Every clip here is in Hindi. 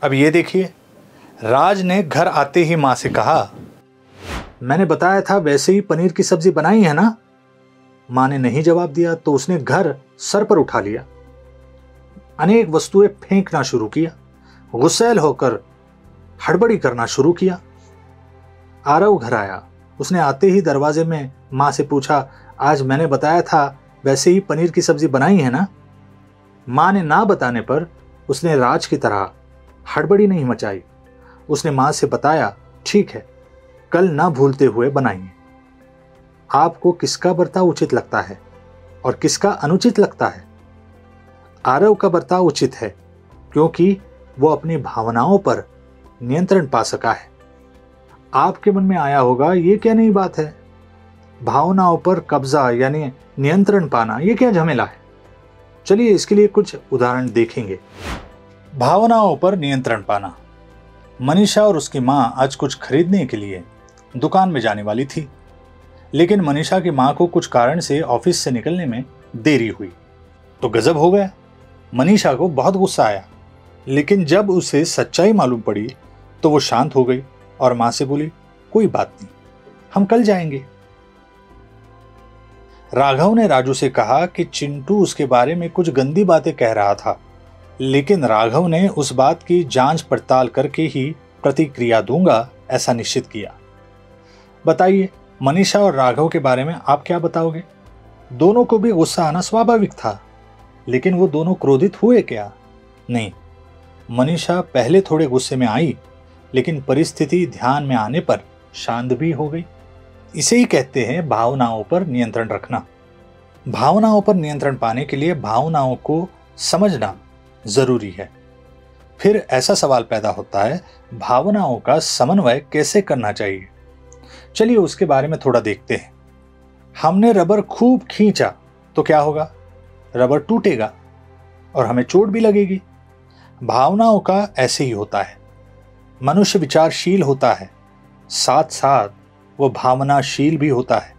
अब ये देखिए, राज ने घर आते ही माँ से कहा, मैंने बताया था वैसे ही पनीर की सब्जी बनाई है ना। माँ ने नहीं जवाब दिया तो उसने घर सर पर उठा लिया, अनेक वस्तुएं फेंकना शुरू किया, गुस्सैल होकर हड़बड़ी करना शुरू किया। आरव घर आया। उसने आते ही दरवाजे में माँ से पूछा, आज मैंने बताया था वैसे ही पनीर की सब्जी बनाई है ना। माँ ने ना बताने पर उसने राज की तरह हड़बड़ी नहीं मचाई। उसने माँ से बताया, ठीक है, कल ना भूलते हुए बनाएंगे। आपको किसका बर्ताव उचित लगता है और किसका अनुचित लगता है? आरव का बर्ताव उचित है क्योंकि वो अपनी भावनाओं पर नियंत्रण पा सका है। आपके मन में आया होगा, ये क्या नई बात है, भावनाओं पर कब्जा यानी नियंत्रण पाना, ये क्या झमेला है। चलिए इसके लिए कुछ उदाहरण देखेंगे। भावनाओं पर नियंत्रण पाना। मनीषा और उसकी माँ आज कुछ खरीदने के लिए दुकान में जाने वाली थी, लेकिन मनीषा की माँ को कुछ कारण से ऑफिस से निकलने में देरी हुई तो गजब हो गया। मनीषा को बहुत गुस्सा आया, लेकिन जब उसे सच्चाई मालूम पड़ी तो वो शांत हो गई और माँ से बोली, कोई बात नहीं, हम कल जाएंगे। राघव ने राजू से कहा कि चिंटू उसके बारे में कुछ गंदी बातें कह रहा था, लेकिन राघव ने उस बात की जांच पड़ताल करके ही प्रतिक्रिया दूंगा ऐसा निश्चित किया। बताइए, मनीषा और राघव के बारे में आप क्या बताओगे? दोनों को भी गुस्सा आना स्वाभाविक था, लेकिन वो दोनों क्रोधित हुए क्या? नहीं, मनीषा पहले थोड़े गुस्से में आई, लेकिन परिस्थिति ध्यान में आने पर शांत भी हो गई। इसे ही कहते हैं भावनाओं पर नियंत्रण रखना। भावनाओं पर नियंत्रण पाने के लिए भावनाओं को समझना जरूरी है। फिर ऐसा सवाल पैदा होता है, भावनाओं का समन्वय कैसे करना चाहिए? चलिए उसके बारे में थोड़ा देखते हैं। हमने रबर खूब खींचा तो क्या होगा? रबर टूटेगा और हमें चोट भी लगेगी। भावनाओं का ऐसे ही होता है। मनुष्य विचारशील होता है, साथ साथ वो भावनाशील भी होता है।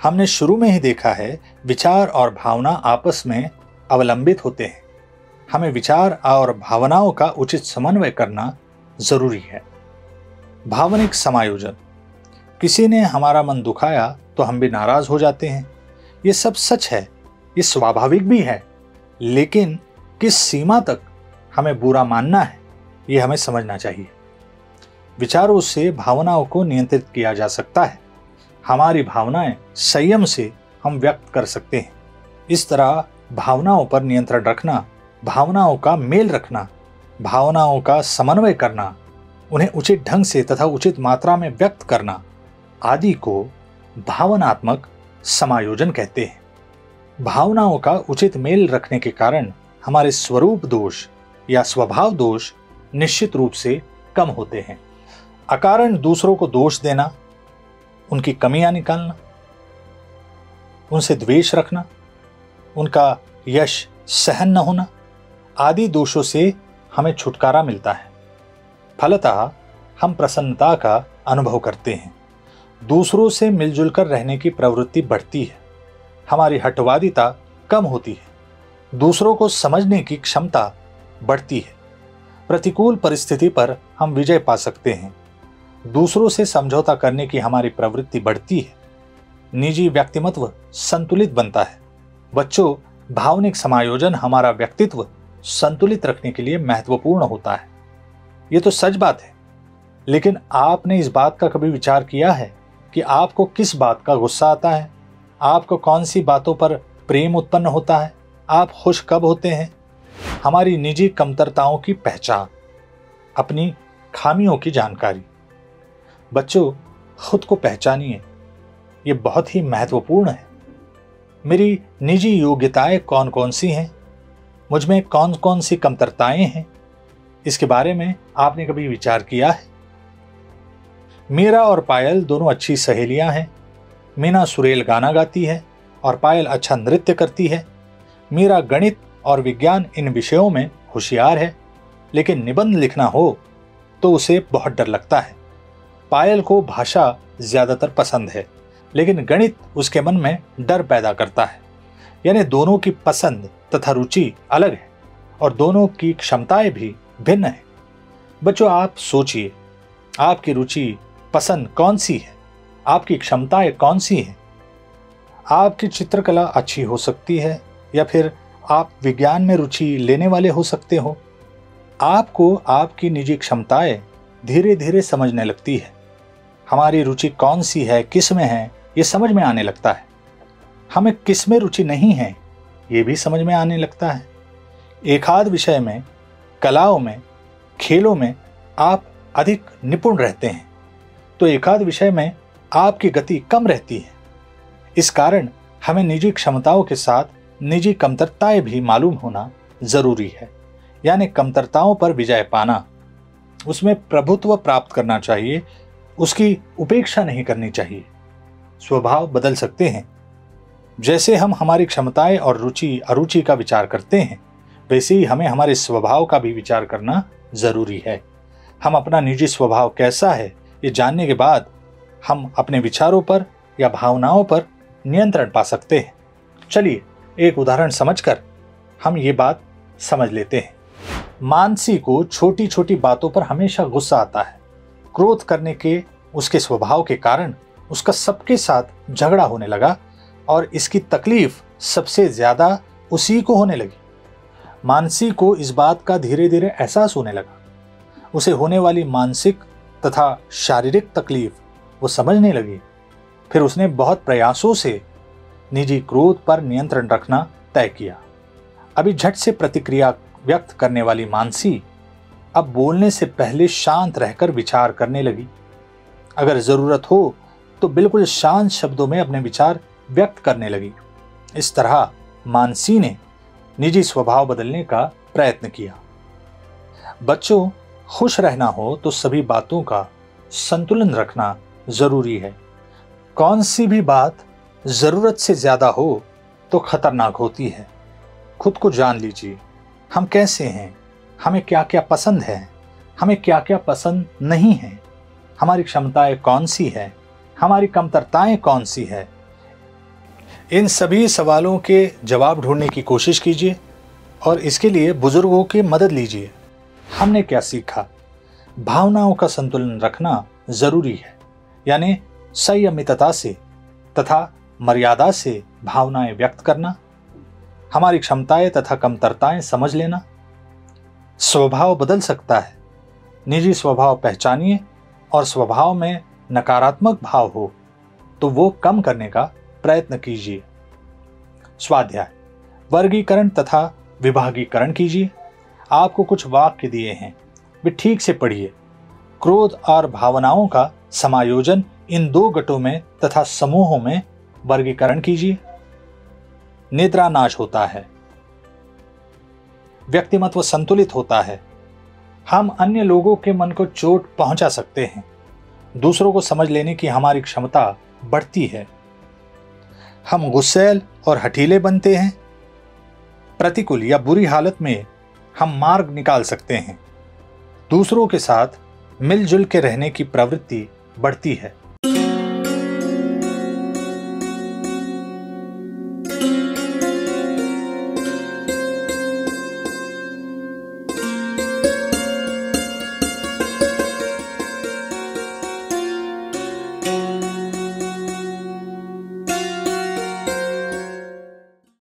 हमने शुरू में ही देखा है, विचार और भावना आपस में अवलंबित होते हैं। हमें विचार और भावनाओं का उचित समन्वय करना जरूरी है। भावनिक समायोजन। किसी ने हमारा मन दुखाया तो हम भी नाराज हो जाते हैं। ये सब सच है, ये स्वाभाविक भी है, लेकिन किस सीमा तक हमें बुरा मानना है, ये हमें समझना चाहिए। विचारों से भावनाओं को नियंत्रित किया जा सकता है। हमारी भावनाएं संयम से हम व्यक्त कर सकते हैं। इस तरह भावनाओं पर नियंत्रण रखना, भावनाओं का मेल रखना, भावनाओं का समन्वय करना, उन्हें उचित ढंग से तथा उचित मात्रा में व्यक्त करना आदि को भावनात्मक समायोजन कहते हैं। भावनाओं का उचित मेल रखने के कारण हमारे स्वरूप दोष या स्वभाव दोष निश्चित रूप से कम होते हैं। अकारण दूसरों को दोष देना, उनकी कमियां निकालना, उनसे द्वेष रखना, उनका यश सहन न होना आदि दोषों से हमें छुटकारा मिलता है। फलतः हम प्रसन्नता का अनुभव करते हैं। दूसरों से मिलजुल कर रहने की प्रवृत्ति बढ़ती है। हमारी हठवादिता कम होती है। दूसरों को समझने की क्षमता बढ़ती है। प्रतिकूल परिस्थिति पर हम विजय पा सकते हैं। दूसरों से समझौता करने की हमारी प्रवृत्ति बढ़ती है। निजी व्यक्तिमत्व संतुलित बनता है। बच्चों, भावनिक समायोजन हमारा व्यक्तित्व संतुलित रखने के लिए महत्वपूर्ण होता है। ये तो सच बात है, लेकिन आपने इस बात का कभी विचार किया है कि आपको किस बात का गुस्सा आता है? आपको कौन सी बातों पर प्रेम उत्पन्न होता है? आप खुश कब होते हैं? हमारी निजी कमतरताओं की पहचान, अपनी खामियों की जानकारी। बच्चों, खुद को पहचानिए, ये बहुत ही महत्वपूर्ण है। मेरी निजी योग्यताएं कौन कौन सी हैं? मुझ में कौन कौन सी कमतरताएं हैं? इसके बारे में आपने कभी विचार किया है? मीरा और पायल दोनों अच्छी सहेलियां हैं। मीना सुरेल गाना गाती है और पायल अच्छा नृत्य करती है। मीरा गणित और विज्ञान इन विषयों में होशियार है, लेकिन निबंध लिखना हो तो उसे बहुत डर लगता है। पायल को भाषा ज्यादातर पसंद है, लेकिन गणित उसके मन में डर पैदा करता है। यानी दोनों की पसंद तथा रुचि अलग है और दोनों की क्षमताएं भी भिन्न है। बच्चों, आप सोचिए, आपकी रुचि पसंद कौन सी है, आपकी क्षमताएं कौन सी हैं। आपकी चित्रकला अच्छी हो सकती है या फिर आप विज्ञान में रुचि लेने वाले हो सकते हो। आपको आपकी निजी क्षमताएं धीरे धीरे समझने लगती है। हमारी रुचि कौन सी है, किस में है, ये समझ में आने लगता है। हमें किस में रुचि नहीं है, ये भी समझ में आने लगता है। एक आध विषय में, कलाओं में, खेलों में आप अधिक निपुण रहते हैं, तो एक आध विषय में आपकी गति कम रहती है। इस कारण हमें निजी क्षमताओं के साथ निजी कमतरताएं भी मालूम होना जरूरी है। यानी कमतरताओं पर विजय पाना, उसमें प्रभुत्व प्राप्त करना चाहिए, उसकी उपेक्षा नहीं करनी चाहिए। स्वभाव बदल सकते हैं। जैसे हम हमारी क्षमताएं और रुचि अरुचि का विचार करते हैं, वैसे ही हमें हमारे स्वभाव का भी विचार करना जरूरी है। हम अपना निजी स्वभाव कैसा है, ये जानने के बाद हम अपने विचारों पर या भावनाओं पर नियंत्रण पा सकते हैं। चलिए एक उदाहरण समझकर हम ये बात समझ लेते हैं। मानसी को छोटी छोटी बातों पर हमेशा गुस्सा आता है। क्रोध करने के उसके स्वभाव के कारण उसका सबके साथ झगड़ा होने लगा और इसकी तकलीफ सबसे ज्यादा उसी को होने लगी। मानसी को इस बात का धीरे धीरे एहसास होने लगा। उसे होने वाली मानसिक तथा शारीरिक तकलीफ वो समझने लगी। फिर उसने बहुत प्रयासों से निजी क्रोध पर नियंत्रण रखना तय किया। अभी झट से प्रतिक्रिया व्यक्त करने वाली मानसी अब बोलने से पहले शांत रहकर विचार करने लगी। अगर जरूरत हो तो बिल्कुल शांत शब्दों में अपने विचार व्यक्त करने लगी। इस तरह मानसी ने निजी स्वभाव बदलने का प्रयत्न किया। बच्चों, खुश रहना हो तो सभी बातों का संतुलन रखना जरूरी है। कौन सी भी बात जरूरत से ज्यादा हो तो खतरनाक होती है। खुद को जान लीजिए, हम कैसे हैं, हमें क्या क्या पसंद है, हमें क्या क्या पसंद नहीं है, हमारी क्षमताएं कौन सी है, हमारी कमतरताएं कौन सी है। इन सभी सवालों के जवाब ढूंढने की कोशिश कीजिए और इसके लिए बुजुर्गों की मदद लीजिए। हमने क्या सीखा? भावनाओं का संतुलन रखना जरूरी है, यानी संयमितता से तथा मर्यादा से भावनाएं व्यक्त करना, हमारी क्षमताएं तथा कमतरताएं समझ लेना। स्वभाव बदल सकता है। निजी स्वभाव पहचानिए और स्वभाव में नकारात्मक भाव हो तो वो कम करने का प्रयत्न कीजिए। स्वाध्याय, वर्गीकरण तथा विभागीकरण कीजिए। आपको कुछ वाक्य दिए हैं, वे ठीक से पढ़िए। क्रोध और भावनाओं का समायोजन इन दो गटों में तथा समूहों में वर्गीकरण कीजिए। निद्रा नाश होता है, व्यक्तिमत्व संतुलित होता है। हम अन्य लोगों के मन को चोट पहुंचा सकते हैं। दूसरों को समझ लेने की हमारी क्षमता बढ़ती है। हम गुस्सैल और हठीले बनते हैं। प्रतिकूल या बुरी हालत में हम मार्ग निकाल सकते हैं। दूसरों के साथ मिलजुल के रहने की प्रवृत्ति बढ़ती है।